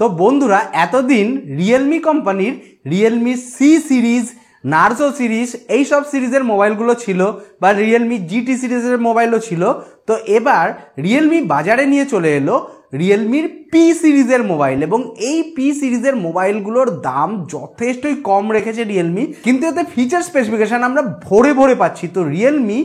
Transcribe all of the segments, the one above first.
তো বন্ধুরা এতদিন রিয়েলমি কোম্পানির Realme C series, Narzo series এই সব সিরিজের মোবাইলগুলো ছিল বা রিয়েলমি জিটি সিরিজের মোবাইলও ছিল। তো এবার রিয়েলমি বাজারে নিয়ে চলে এলো রিয়েলমির পি সিরিজের মোবাইল, এবং এই পি সিরিজের মোবাইলগুলোর দাম যথেষ্টই কম রেখেছে রিয়েলমি, কিন্তু এতে ফিচার স্পেসিফিকেশান আমরা ভরে ভরে পাচ্ছি। তো রিয়েলমি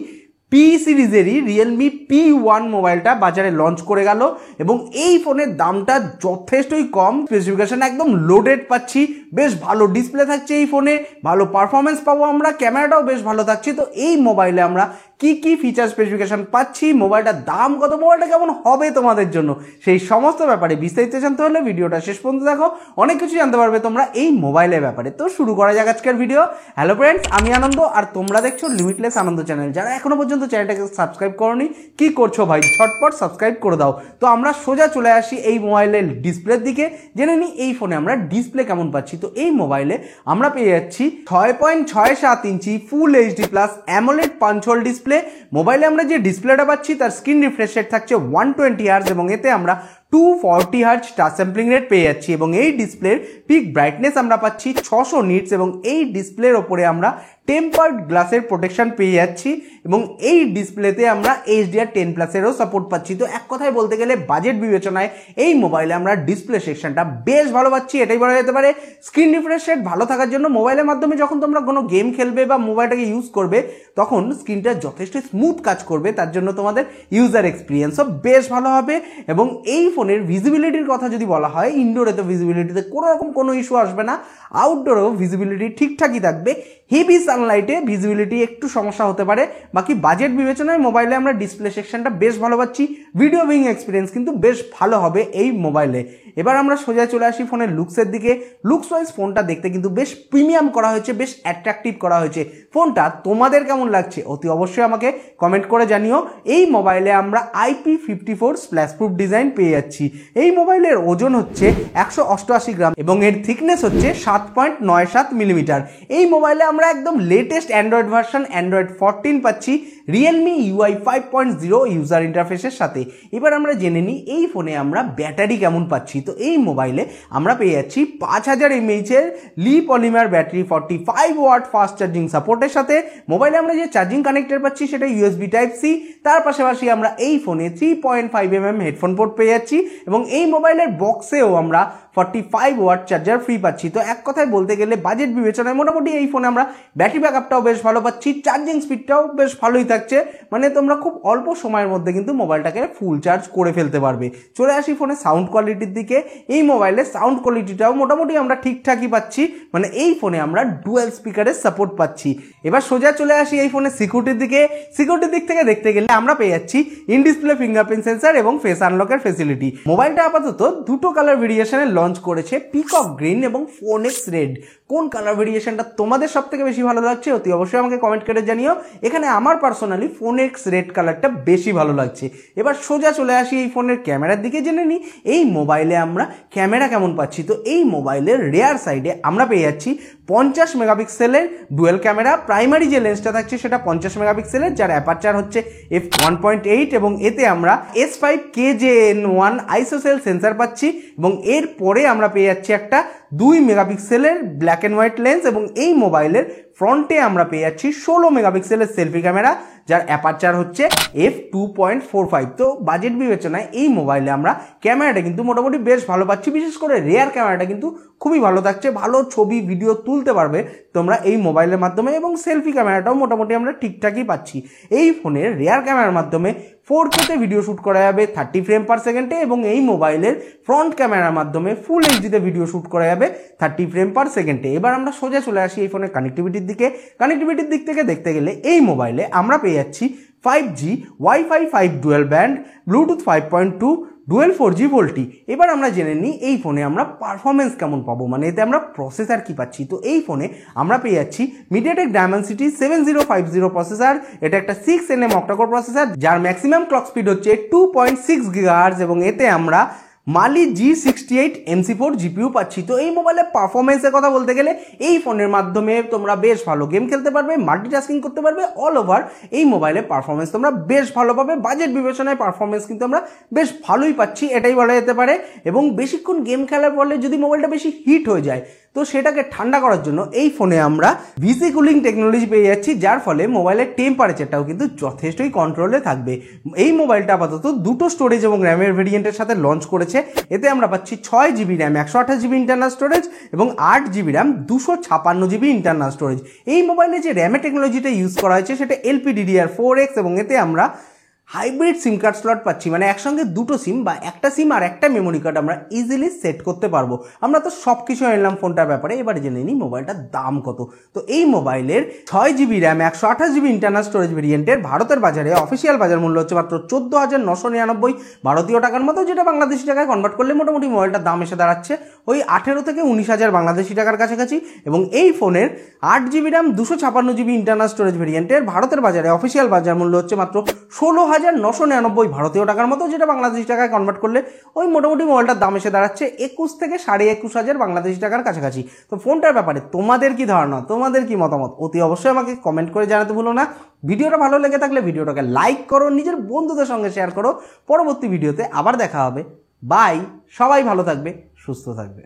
পি সিরিজেরই রিয়েলমি P1 মোবাইলটা বাজারে লঞ্চ করে গেল, এবং এই ফোনের দামটা যথেষ্টই কম, স্পেসিফিকেশান একদম লোডেড পাচ্ছি, বেশ ভালো ডিসপ্লে থাকছে এই ফোনে, ভালো পারফরমেন্স পাবো আমরা, ক্যামেরাটাও বেশ ভালো থাকছে। তো এই মোবাইলে আমরা কি কি ফিচার স্পেসিফিকেশান পাচ্ছি, মোবাইলটার দাম কত, মোবাইলটা কেমন হবে তোমাদের জন্য, সেই সমস্ত ব্যাপারে বিস্তারিত জানতে হলে ভিডিওটা শেষ পর্যন্ত দেখো, অনেক কিছু জানতে পারবে তোমরা এই মোবাইলের ব্যাপারে। তো শুরু করা যাক আজকের ভিডিও। হ্যালো ফ্রেন্ডস, আমি আনন্দ, আর তোমরা দেখছো লিমিটলেস আনন্দ চ্যানেল। যারা এখনো পর্যন্ত চ্যানেলটাকে সাবস্ক্রাইব করোনি, কি করছো ভাই, ঝটপট সাবস্ক্রাইব করে দাও। তো আমরা সোজা চলে আসি এই মোবাইলের ডিসপ্লের দিকে, জেনে নিই এই ফোনে আমরা ডিসপ্লে কেমন পাচ্ছি। তো এই মোবাইলে আমরা পেয়ে যাচ্ছি 6.67 inch full HD plus AMOLED punch hole display. মোবাইলে আমরা যে ডিসপ্লেটা পাচ্ছি তার স্ক্রিন রিফ্রেশ রেট থাকছে 120 হার্জ, এবং এতে আমরা 240 হার্জ টাচ স্যাম্পলিং রেট পেয়ে যাচ্ছি, এবং এই ডিসপ্লের পিক ব্রাইটনেস আমরা পাচ্ছি 600 নিটস, এবং এই ডিসপ্লের ওপরে আমরা টেম্পার্ড গ্লাসের প্রোটেকশন পেয়ে যাচ্ছি, এবং এই ডিসপ্লেতে আমরা HDR10+-এরও সাপোর্ট পাচ্ছি। তো এক কথায় বলতে গেলে বাজেট বিবেচনায় এই মোবাইলে আমরা ডিসপ্লে সেকশনটা বেশ ভালো পাচ্ছি, এটাই বলা যেতে পারে। স্ক্রিন রিফ্রেশ রেট ভালো থাকার জন্য মোবাইলের মাধ্যমে যখন তোমরা কোনো গেম খেলবে বা মোবাইলটাকে ইউজ করবে, তখন স্ক্রিনটা যথেষ্ট স্মুথ কাজ করবে, তার জন্য তোমাদের ইউজার এক্সপিরিয়েন্সও বেশ ভালো হবে। এবং এই ফোনের ভিজিবিলিটির কথা যদি বলা হয়, ইনডোরে তো ভিজিবিলিটিতে কোনো রকম কোনো ইস্যু আসবে না, আউটডোরেও ভিজিবিলিটি ঠিকঠাকই থাকবে। হেভি সানলাইটে ভিজিবিলিটি একটু সমস্যা হতে পারে, বাকি বাজেট বিবেচনায় মোবাইলে আমরা ডিসপ্লে সেকশনটা বেশ ভালো পাচ্ছি। ভিডিও ভিউইং এক্সপিরিয়েন্স কিন্তু বেশ ভালো হবে এই মোবাইলে। এবার আমরা সোজা চলে আসি ফোনের লুকসের দিকে। লুকস ওয়াইজ ফোনটা দেখতে কিন্তু বেশ প্রিমিয়াম করা হয়েছে, বেশ অ্যাট্রাকটিভ করা হয়েছে। ফোনটা তোমাদের কেমন লাগছে অতি অবশ্যই আমাকে কমেন্ট করে জানিও। এই মোবাইলে আমরা IP54 স্প্ল্যাশ প্রুফ ডিজাইন পেয়ে যাচ্ছি। এই মোবাইলের ওজন হচ্ছে 188 গ্রাম, এবং এর থিকনেস হচ্ছে 7.97 মিলিমিটার। এই মোবাইলে আমরা একদম লেটেস্ট অ্যান্ড্রয়েড ভার্সন অ্যান্ড্রয়েড 14 পাচ্ছি রিয়েলমি UI 5.0 ইউজার ইন্টারফেসের সাথে। এবার আমরা জেনে নিই এই ফোনে আমরা ব্যাটারি কেমন পাচ্ছি। তো এই মোবাইলে আমরা পেয়ে যাচ্ছি 5000 mAh এর Li polymer battery 45 watt fast charging সাপোর্টের সাথে। মোবাইলে আমরা যে চার্জিং কানেক্টর পাচ্ছি সেটা USB Type-C। তার পাশাপাশি আমরা এই ফোনে 3.5mm হেডফোন পোর্ট পেয়ে যাচ্ছি, এবং এই মোবাইলের বক্সেও আমরা 45 ওয়াট চার্জার ফ্রি পাচ্ছি। তো এক কথায় বলতে গেলে বাজেট বিবেচনায় মোটামুটি এই ফোনে আমরা ব্যাটারি ব্যাকআপটাও বেশ ভালো পাচ্ছি, চার্জিং স্পিডটাও বেশ ভালোই থাকছে, মানে তোমরা খুব অল্প সময়ের মধ্যে কিন্তু মোবাইলটাকে ফুল চার্জ করে ফেলতে পারবে। চলে আসি ফোনে সাউন্ড কোয়ালিটির দিকে। এই মোবাইলের সাউন্ড কোয়ালিটিটাও মোটামুটি আমরা ঠিকঠাকই পাচ্ছি, মানে এই ফোনে আমরা ডুয়াল স্পিকারের সাপোর্ট পাচ্ছি। এবার সোজা চলে আসি এই ফোনের সিকিউরিটির দিকে। সিকিউরিটির দিক থেকে দেখতে গেলে আমরা পেয়ে যাচ্ছি ইন ডিসপ্লে ফিঙ্গারপ্রিন্ট সেন্সর এবং ফেস আনলকের ফেসিলিটি। মোবাইলটা আপাতত দুটো কালার ভেরিয়েশনে লঞ্চ করেছে, পিকক গ্রিন এবং ফোনেক্স রেড। কোন কালার ভেরিয়েশনটা তোমাদের সব থেকে বেশি ভালো লাগছে অতি অবশ্যই আমাকে কমেন্ট করে জানিও। এখানে আমার পার্সোনালি ফোনেক্স রেড কালারটা বেশি ভালো লাগছে। এবার সোজা চলে আসি এই ফোনের ক্যামেরার দিকে, জেনে নিই এই মোবাইলে আমরা ক্যামেরা কেমন পাচ্ছি। তো এই মোবাইলের রেয়ার সাইডে আমরা পেয়ে যাচ্ছি 50 মেগাপিক্সেলের ডুয়েল ক্যামেরা। প্রাইমারি যে লেন্সটা থাকছে সেটা 50 মেগাপিক্সেলের, যার অ্যাপারচার হচ্ছে f1.8, এবং এতে আমরা S5KJN1 আইসোসেল সেন্সার পাচ্ছি, এবং এর পরে আমরা পেয়ে যাচ্ছি একটা 2 মেগাপিক্সেলের ব্ল্যাক অ্যান্ড হোয়াইট লেন্স, এবং এই মোবাইলের ফ্রন্টে আমরা পেয়ে যাচ্ছি 16 মেগাপিক্সেলের সেলফি ক্যামেরা, যার অ্যাপারচার হচ্ছে f2.45। তো বাজেট বিবেচনায় এই মোবাইলে আমরা ক্যামেরাটা কিন্তু মোটামুটি বেশ ভালো পাচ্ছি, বিশেষ করে রেয়ার ক্যামেরাটা কিন্তু খুবই ভালো থাকছে, ভালো ছবি ভিডিও তুলতে পারবে তোমরা এই মোবাইলের মাধ্যমে, এবং সেলফি ক্যামেরাটাও মোটামুটি আমরা ঠিকঠাকই পাচ্ছি। এই ফোনের রেয়ার ক্যামেরার মাধ্যমে 4K ভিডিও শ্যুট করা যাবে 30 ফ্রেম পার সেকেন্ডে, এবং এই মোবাইলের ফ্রন্ট ক্যামেরার মাধ্যমে ফুল এইচডিতে ভিডিও শ্যুট করা যাবে 30 ফ্রেম পার সেকেন্ডে। এবার আমরা সোজা চলে আসি এই ফোনের কানেক্টিভিটির দিকে। কানেক্টিভিটির দিক থেকে দেখতে গেলে এই মোবাইলে আমরা পেয়ে যাচ্ছি 5G, Wi-Fi 5 dual band, Bluetooth 5.2, dual 4G VoLTE. এবার আমরা জেনে নিই এই ফোনে আমরা পারফরমেন্স কেমন পাবো, মানে এতে আমরা প্রসেসর কি পাচ্ছি। তো এই ফোনে আমরা পেয়ে যাচ্ছি মিডিয়াটেক ডায়মেনসিটি 7050 প্রসেসর। এটা একটা 6nm অক্টাকোর প্রসেসর, যার ম্যাক্সিমাম ক্লক স্পিড হচ্ছে 2.6 GHz, এবং এতে আমরা মালি G68 MC4 জিপিইউ পাচ্ছি। তো এই মোবাইলের পারফরমেন্সের কথা বলতে গেলে এই ফোনের মাধ্যমে তোমরা বেশ ভালো গেম খেলতে পারবে, মাল্টিটাস্কিং করতে পারবে, অল ওভার এই মোবাইলের পারফরমেন্স তোমরা বেশ ভালো পাবে। বাজেট বিবেচনায় পারফরমেন্স কিন্তু আমরা বেশ ভালোই পাচ্ছি, এটাই বলা যেতে পারে। এবং বেশিক্ষণ গেম খেলার ফলে যদি মোবাইলটা বেশি হিট হয়ে যায় তো সেটাকে ঠান্ডা করার জন্য এই ফোনে আমরা ভিসি কুলিং টেকনোলজি পেয়ে যাচ্ছি, যার ফলে মোবাইলের টেম্পারেচারটাও কিন্তু যথেষ্টই কন্ট্রোলে থাকবে। এই মোবাইলটা আপাতত দুটো স্টোরেজ এবং র্যামের ভেরিয়েন্টের সাথে লঞ্চ করেছে। এতে আমরা পাচ্ছি 6GB RAM 128GB internal storage এবং 8GB RAM 256GB internal storage. এই মোবাইলে যে র্যামের টেকনোলজিটা ইউজ করা হয়েছে সেটা LPDDR4X এবং এতে আমরা হাইব্রিড সিম কার্ড স্লট পাচ্ছি, মানে একসঙ্গে দুটো সিম বা একটা সিম আর একটা মেমোরি কার্ড আমরা ইজিলি সেট করতে পারবো। আমরা তো সব কিছু এলাম ফোনটার ব্যাপারে, এবারে জেনে নিই মোবাইলটার দাম কত। তো এই মোবাইলের 6GB RAM 128GB internal storage ভেরিয়েন্টের ভারতের বাজারে অফিসিয়াল বাজার মূল্য হচ্ছে মাত্র 14,999 ভারতীয় টাকার মতো, যেটা বাংলাদেশি টাকায় কনভার্ট করলে মোটামুটি মোবাইলটার দাম এসে দাঁড়াচ্ছে ওই 18 থেকে 19,000 বাংলাদেশি টাকার কাছাকাছি। এবং এই ফোনের 8GB RAM 256GB internal storage ভেরিয়েন্টের ভারতের বাজারে অফিসিয়াল বাজার মূল্য হচ্ছে মাত্র 16,999 ভারতীয় টাকার মতো, যেটা বাংলাদেশি টাকায় কনভার্ট করলে ওই মোটামুটি মোবাইলটার দাম এসে দাঁড়াচ্ছে 21 থেকে 21,500 বাংলাদেশি টাকার কাছাকাছি। তো ফোনটার ব্যাপারে তোমাদের কি ধারণা, তোমাদের কি মতামত, অতি অবশ্যই আমাকে কমেন্ট করে জানাতে ভুলো না। ভিডিওটা ভালো লেগে থাকলে ভিডিওটাকে লাইক করো, নিজের বন্ধুদের সঙ্গে শেয়ার করো। পরবর্তী ভিডিওতে আবার দেখা হবে। বাই, সবাই ভালো থাকবে, সুস্থ থাকবে।